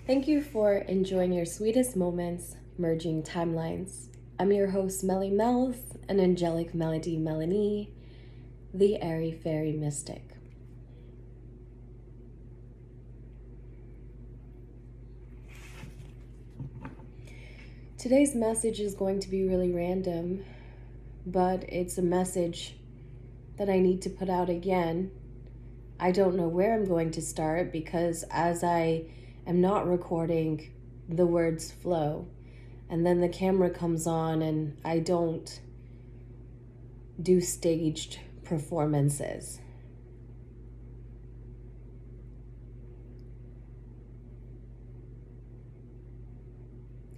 Thank you for enjoying your sweetest moments, merging timelines. I'm your host, Melly Mel's, an angelic melody Melanie, the airy fairy mystic. Today's message is going to be really random, but it's a message that I need to put out again. I don't know where I'm going to start because as I am not recording, the words flow. And then the camera comes on and I don't do staged performances.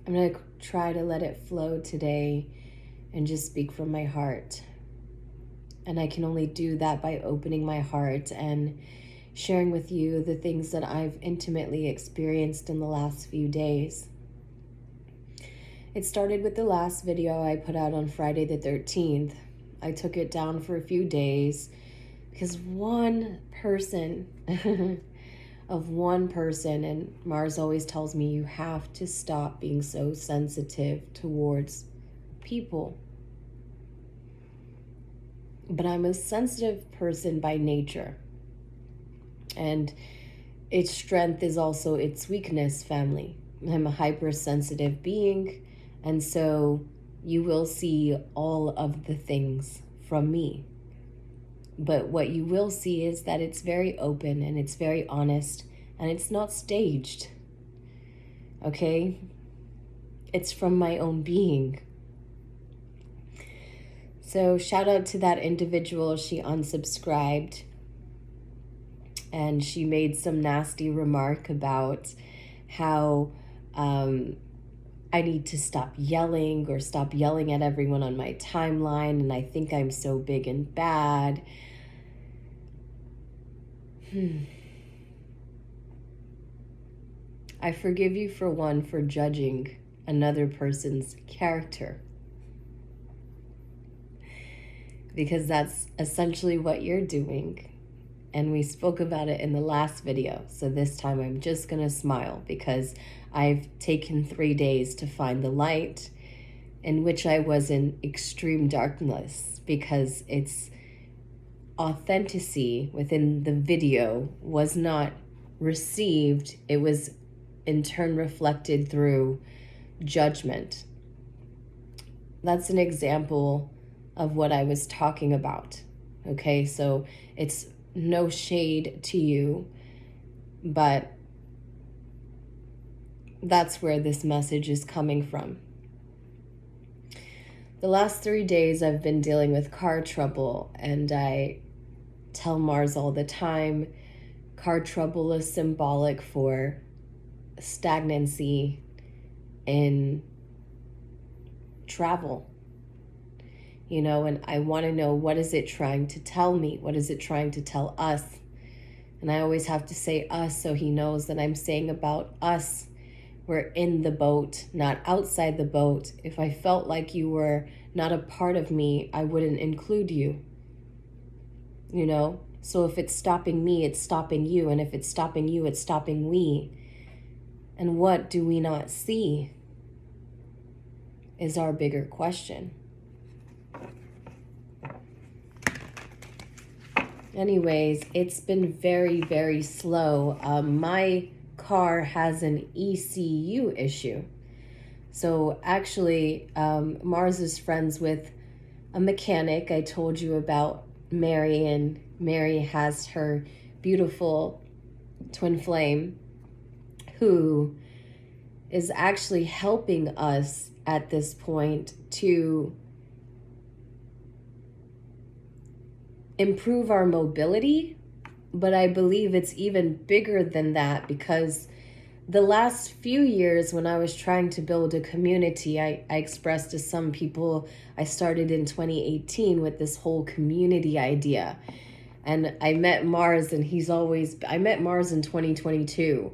I'm going to try to let it flow today and just speak from my heart. And I can only do that by opening my heart and sharing with you the things that I've intimately experienced in the last few days. It started with the last video I put out on Friday the 13th. I took it down for a few days because one person, and Mars always tells me you have to stop being so sensitive towards people. But I'm a sensitive person by nature. And its strength is also its weakness, family. I'm a hypersensitive being, and so you will see all of the things from me. But what you will see is that it's very open and it's very honest and it's not staged. Okay? It's from my own being. So shout out to that individual. She unsubscribed and she made some nasty remark about how I need to stop yelling or stop yelling at everyone on my timeline, and I think I'm so big and bad. I forgive you for one for judging another person's character, because that's essentially what you're doing. And we spoke about it in the last video. So this time I'm just gonna smile because I've taken 3 days to find the light, in which I was in extreme darkness because its authenticity within the video was not received. It was in turn reflected through judgment. That's an example of what I was talking about. Okay, so it's no shade to you, but that's where this message is coming from. The last 3 days I've been dealing with car trouble, and I tell Mars all the time, car trouble is symbolic for stagnancy in travel. You know, and I want to know, what is it trying to tell me? What is it trying to tell us? And I always have to say us so he knows that I'm saying about us. We're in the boat, not outside the boat. If I felt like you were not a part of me, I wouldn't include you. You know? So if it's stopping me, it's stopping you. And if it's stopping you, it's stopping we. And what do we not see is our bigger question. Anyways, it's been very, very slow. My car has an ECU issue. So actually, Mars is friends with a mechanic. I told you about Mary, and Mary has her beautiful twin flame who is actually helping us at this point to improve our mobility, but I believe it's even bigger than that, because the last few years when I was trying to build a community, I expressed to some people, I started in 2018 with this whole community idea. And I met Mars, and I met Mars in 2022,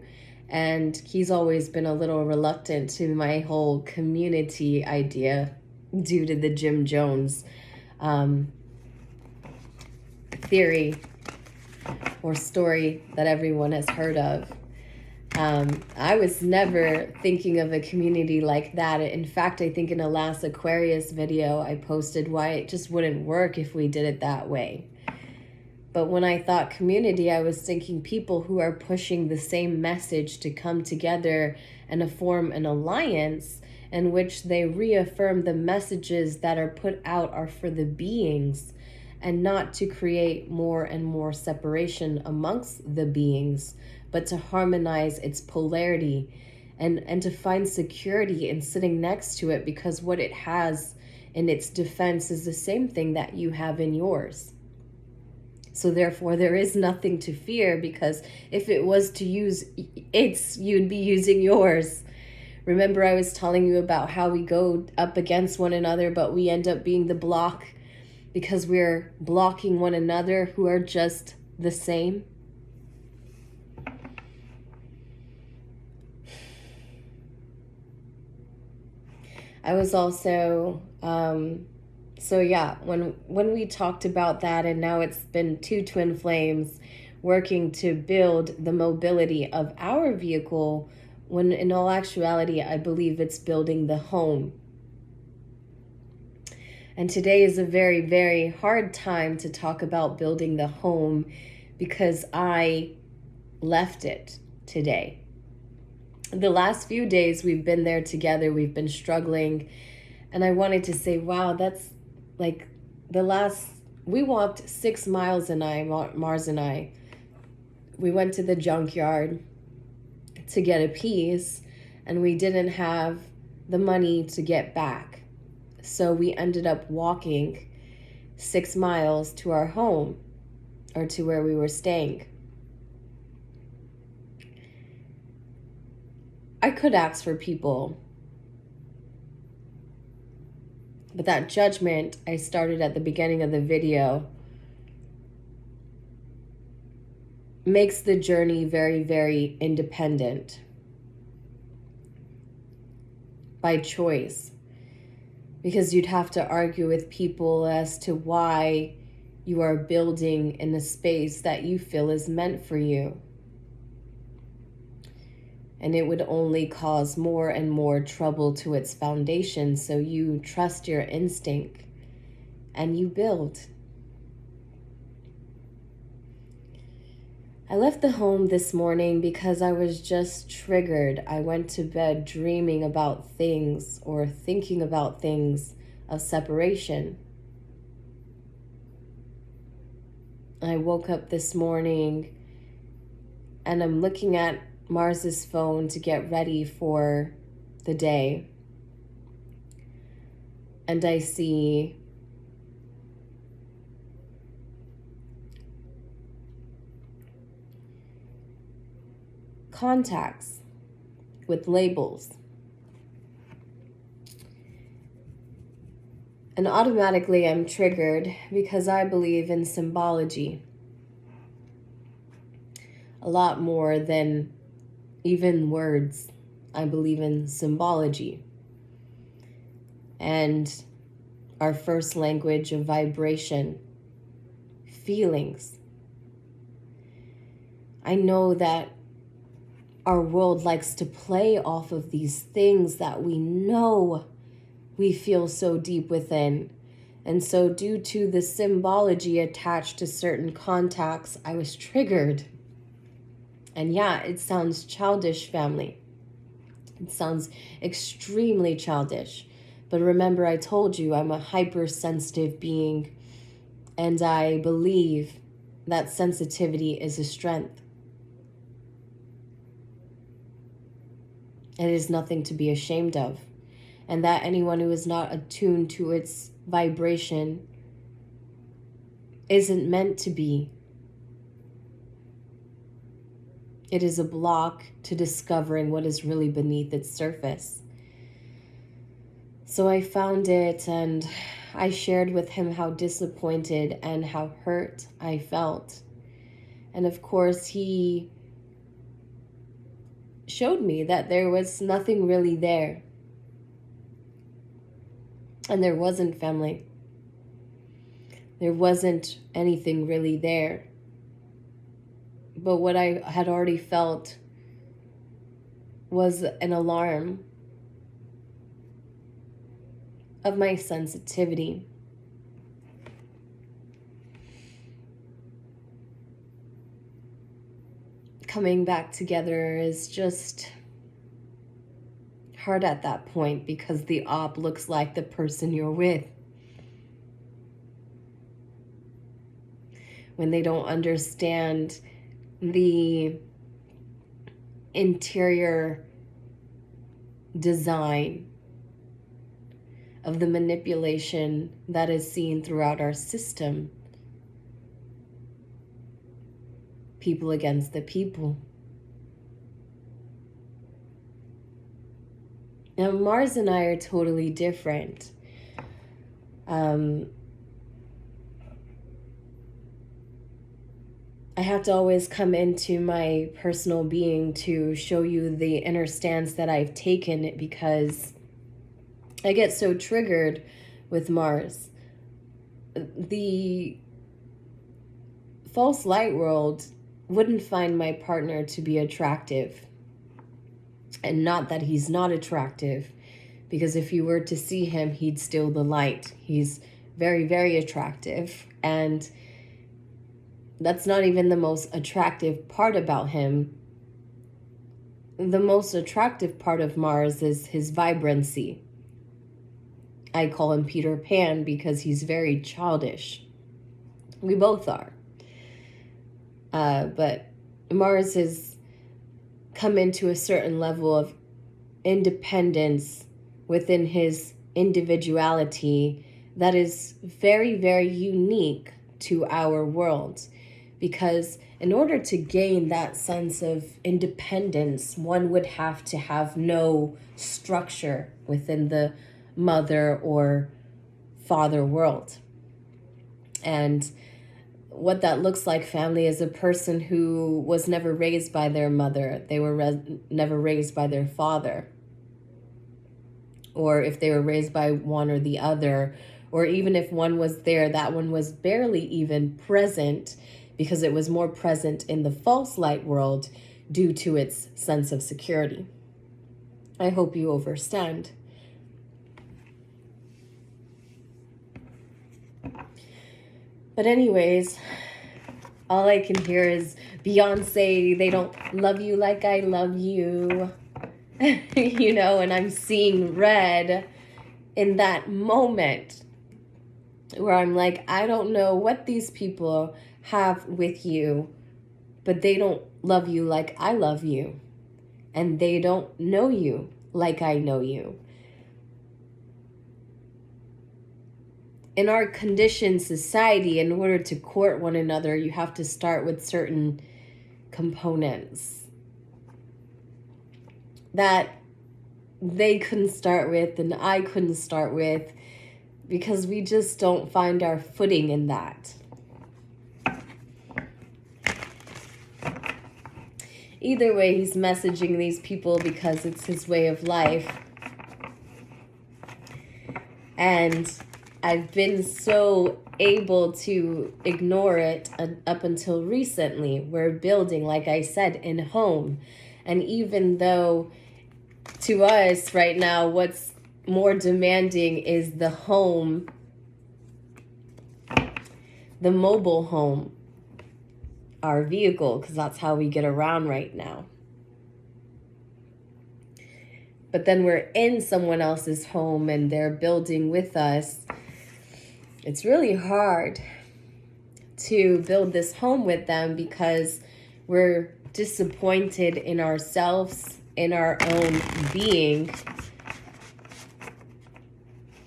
and he's always been a little reluctant to my whole community idea due to the Jim Jones theory or story that everyone has heard of. I was never thinking of a community like that. In fact, I think in the last Aquarius video I posted why it just wouldn't work if we did it that way. But when I thought community, I was thinking people who are pushing the same message to come together and form an alliance in which they reaffirm the messages that are put out are for the beings and not to create more and more separation amongst the beings, but to harmonize its polarity and to find security in sitting next to it, because what it has in its defense is the same thing that you have in yours. So therefore, there is nothing to fear, because if it was to use its, you'd be using yours. Remember, I was telling you about how we go up against one another, but we end up being the block because we're blocking one another who are just the same. I was also... So yeah, when we talked about that, and now it's been two twin flames working to build the mobility of our vehicle, when in all actuality, I believe it's building the home. And today is a very, very hard time to talk about building the home, because I left it today. The last few days we've been there together, we've been struggling. And I wanted to say, wow, that's like we walked 6 miles, and Mars and I, we went to the junkyard to get a piece, and we didn't have the money to get back. So we ended up walking 6 miles to our home, or to where we were staying. I could ask for people, but that judgment I started at the beginning of the video makes the journey very, very independent by choice, because you'd have to argue with people as to why you are building in a space that you feel is meant for you. And it would only cause more and more trouble to its foundation. So you trust your instinct and you build. I left the home this morning because I was just triggered. I went to bed dreaming about things, or thinking about things of separation. I woke up this morning and I'm looking at Mars's phone to get ready for the day. And I see contacts with labels. And automatically I'm triggered, because I believe in symbology a lot more than even words. I believe in symbology. And our first language of vibration, feelings. I know that our world likes to play off of these things that we know we feel so deep within. And so due to the symbology attached to certain contacts, I was triggered. And yeah, it sounds childish, family. It sounds extremely childish. But remember, I told you I'm a hypersensitive being, and I believe that sensitivity is a strength. It is nothing to be ashamed of. And that anyone who is not attuned to its vibration isn't meant to be. It is a block to discovering what is really beneath its surface. So I found it, and I shared with him how disappointed and how hurt I felt. And of course, he showed me that there was nothing really there. And there wasn't, family. There wasn't anything really there. But what I had already felt was an alarm of my sensitivity. Coming back together is just hard at that point because the op looks like the person you're with. When they don't understand the interior design of the manipulation that is seen throughout our system. People against the people. Now, Mars and I are totally different. I have to always come into my personal being to show you the inner stance that I've taken, because I get so triggered with Mars. The false light world wouldn't find my partner to be attractive. And not that he's not attractive, because if you were to see him, he'd steal the light. He's very, very attractive. And that's not even the most attractive part about him. The most attractive part of Mars is his vibrancy. I call him Peter Pan because he's very childish. We both are. But Mars has come into a certain level of independence within his individuality that is very, very unique to our world. Because in order to gain that sense of independence, one would have to have no structure within the mother or father world. And what that looks like, family, is a person who was never raised by their mother. They were never raised by their father. Or if they were raised by one or the other, or even if one was there, that one was barely even present, because it was more present in the false light world due to its sense of security. I hope you understand. But anyways, all I can hear is Beyonce, they don't love you like I love you. You know, and I'm seeing red in that moment where I'm like, I don't know what these people have with you, but they don't love you like I love you. And they don't know you like I know you. In our conditioned society, in order to court one another, you have to start with certain components that they couldn't start with and I couldn't start with, because we just don't find our footing in that. Either way, he's messaging these people because it's his way of life. And I've been so able to ignore it up until recently. We're building, like I said, in home. And even though to us right now, what's more demanding is the home, the mobile home, our vehicle, because that's how we get around right now. But then we're in someone else's home and they're building with us. It's really hard to build this home with them because we're disappointed in ourselves, in our own being,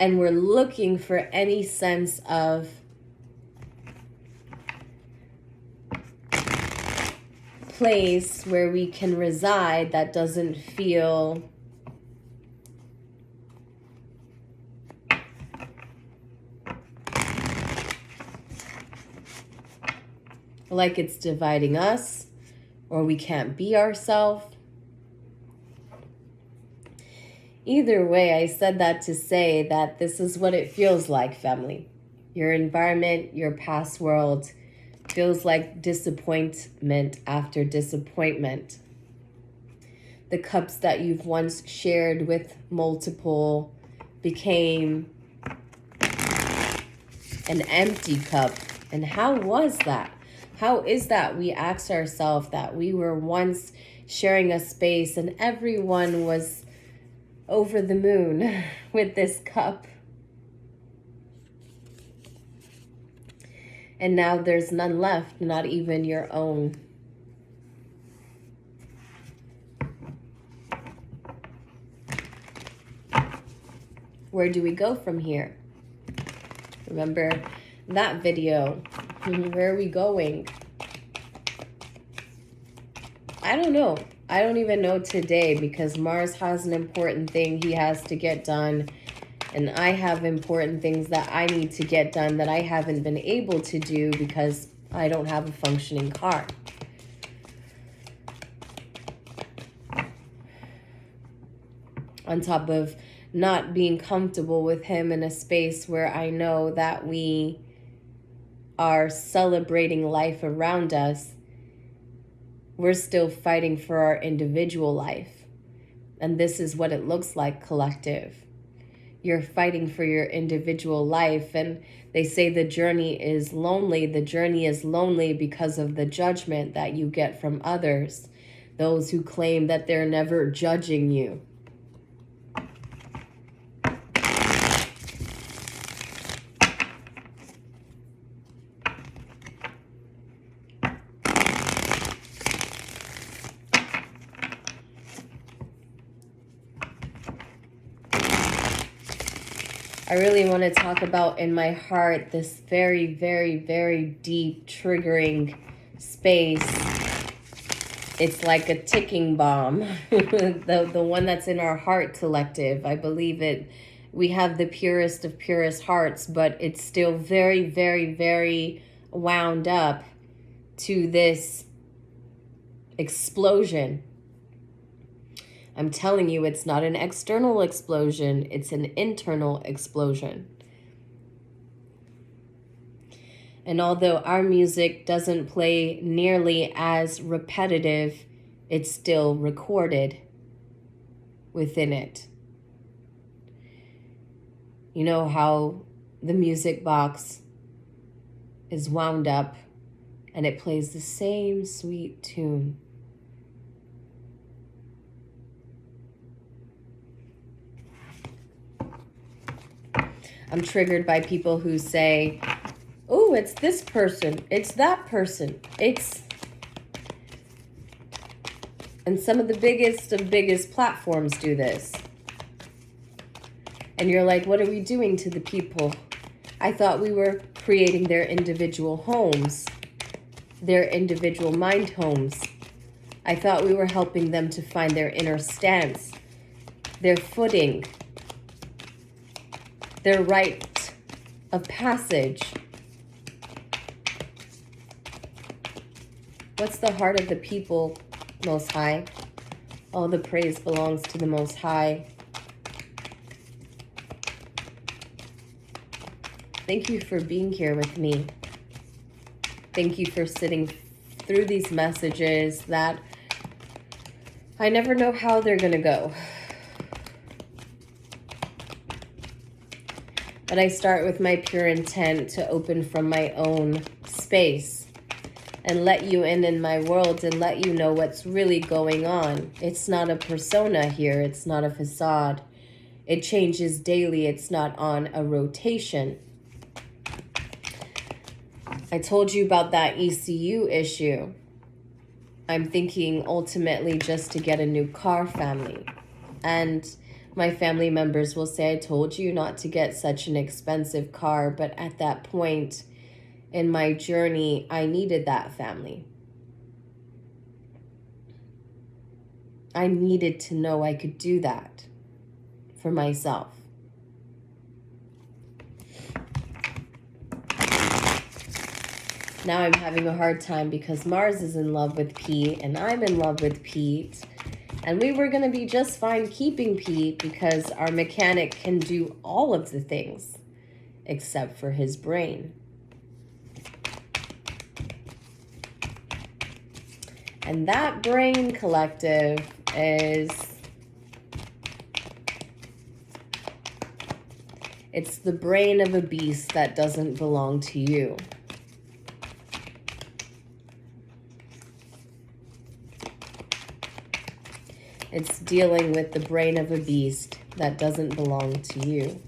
and we're looking for any sense of place where we can reside that doesn't feel like it's dividing us, or we can't be ourselves. Either way, I said that to say that this is what it feels like, family. Your environment, your past world feels like disappointment after disappointment. the cups that you've once shared with multiple became an empty cup. And how was that? How is that we asked ourselves that we were once sharing a space and everyone was over the moon with this cup? And now there's none left, not even your own. Where do we go from here? Remember that video? Where are we going? I don't know. I don't even know today, because Mars has an important thing he has to get done. And I have important things that I need to get done that I haven't been able to do because I don't have a functioning car. On top of not being comfortable with him in a space where I know that we are celebrating life around us, we're still fighting for our individual life. And this is what it looks like, collective. You're fighting for your individual life. And they say the journey is lonely. The journey is lonely because of the judgment that you get from others. Those who claim that they're never judging you. I really want to talk about in my heart this very, very, very deep triggering space. It's like a ticking bomb. the one that's in our heart collective. I believe it. We have the purest of purest hearts, but it's still very, very, very wound up to this explosion. I'm telling you, it's not an external explosion, it's an internal explosion. And although our music doesn't play nearly as repetitive, it's still recorded within it. You know how the music box is wound up and it plays the same sweet tune. I'm triggered by people who say, oh, it's this person, it's that person, it's... And some of the biggest platforms do this. And you're like, what are we doing to the people? I thought we were creating their individual homes, their individual mind homes. I thought we were helping them to find their inner stance, their footing, their rite of passage. What's the heart of the people, Most High? All the praise belongs to the Most High. Thank you for being here with me. Thank you for sitting through these messages that I never know how they're going to go. But I start with my pure intent to open from my own space and let you in my world and let you know what's really going on. It's not a persona here. It's not a facade. It changes daily. It's not on a rotation. I told you about that ECU issue. I'm thinking ultimately just to get a new car, family. And my family members will say, I told you not to get such an expensive car. But at that point in my journey, I needed that, family. I needed to know I could do that for myself. Now I'm having a hard time because Mars is in love with Pete and I'm in love with Pete. And we were going to be just fine keeping Pete because our mechanic can do all of the things except for his brain. And that brain, collective, is it's the brain of a beast that doesn't belong to you. It's dealing with the brain of a beast that doesn't belong to you.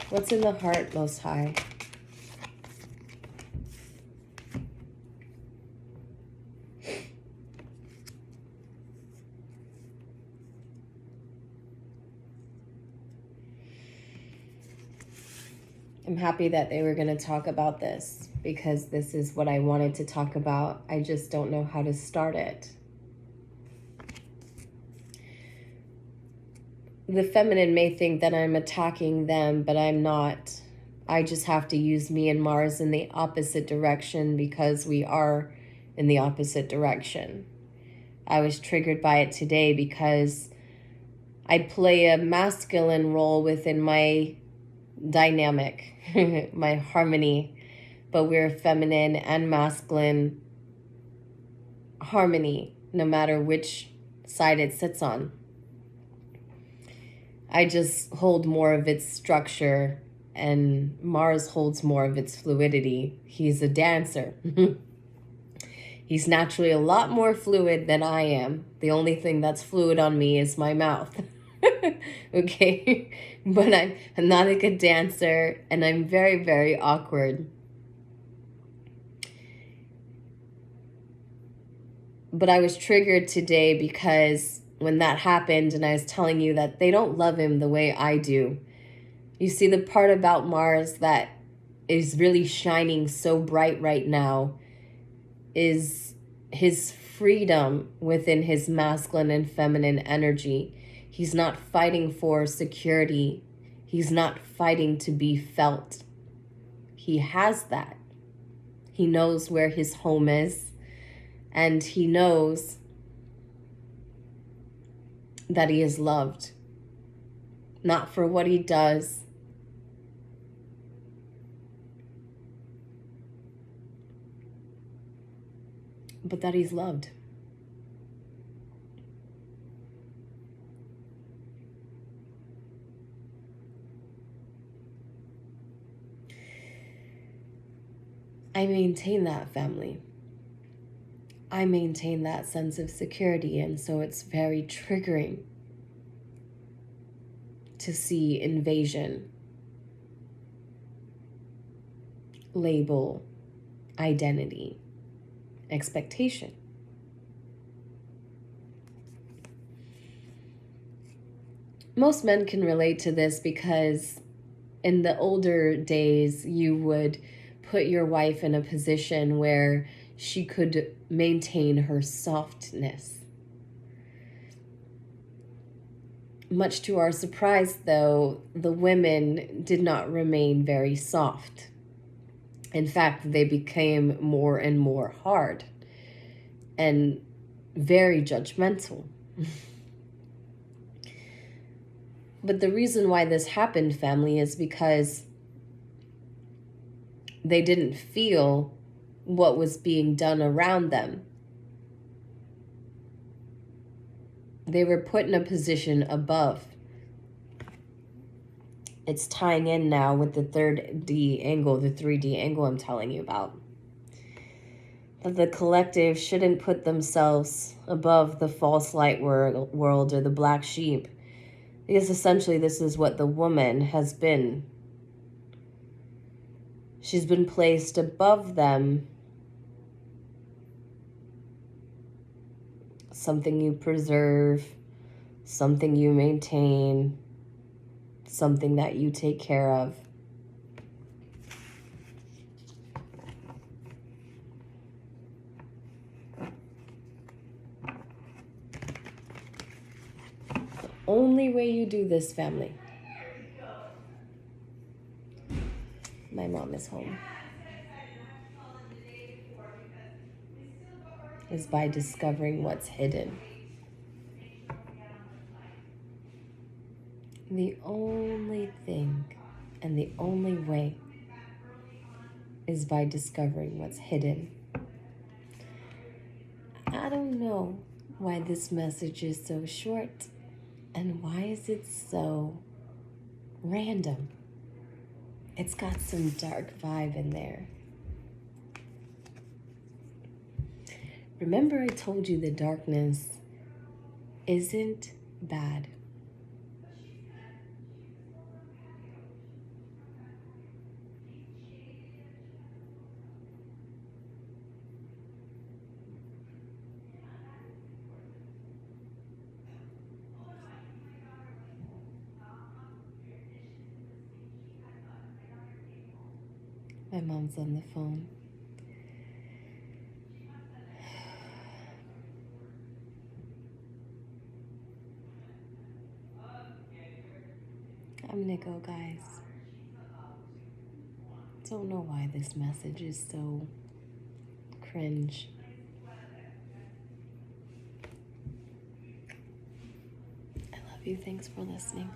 What's in the heart, Most High? I'm happy that they were going to talk about this because this is what I wanted to talk about. I just don't know how to start it. The feminine may think that I'm attacking them, but I'm not. I just have to use me and Mars in the opposite direction because we are in the opposite direction. I was triggered by it today because I play a masculine role within my dynamic, my harmony, but we're feminine and masculine harmony, no matter which side it sits on. I just hold more of its structure and Mars holds more of its fluidity. He's a dancer. He's naturally a lot more fluid than I am. The only thing that's fluid on me is my mouth. Okay? But I'm not a good dancer and I'm very, very awkward. But I was triggered today because when that happened and I was telling you that they don't love him the way I do. You see, the part about Mars that is really shining so bright right now is his freedom within his masculine and feminine energy. He's not fighting for security. He's not fighting to be felt. He has that. He knows where his home is, and he knows that he is loved, not for what he does, but that he's loved. I maintain that, family. I maintain that sense of security, and so it's very triggering to see invasion, label, identity, expectation. Most men can relate to this because in the older days, you would put your wife in a position where she could maintain her softness. Much to our surprise, though, the women did not remain very soft. In fact, they became more and more hard and very judgmental. But the reason why this happened, family, is because they didn't feel what was being done around them. They were put in a position above. It's tying in now with the 3D angle, the 3D angle I'm telling you about. That the collective shouldn't put themselves above the false light world or the black sheep. Because essentially this is what the woman has been. She's been placed above them. Something you preserve, something you maintain, something that you take care of. The only way you do this, family. My mom is home. Is by discovering what's hidden. The only thing and the only way is by discovering what's hidden. I don't know why this message is so short and why is it so random. It's got some dark vibe in there. Remember I told you the darkness isn't bad. My mom's on the phone. I'm gonna go, guys. Don't know why this message is so cringe. I love you. Thanks for listening.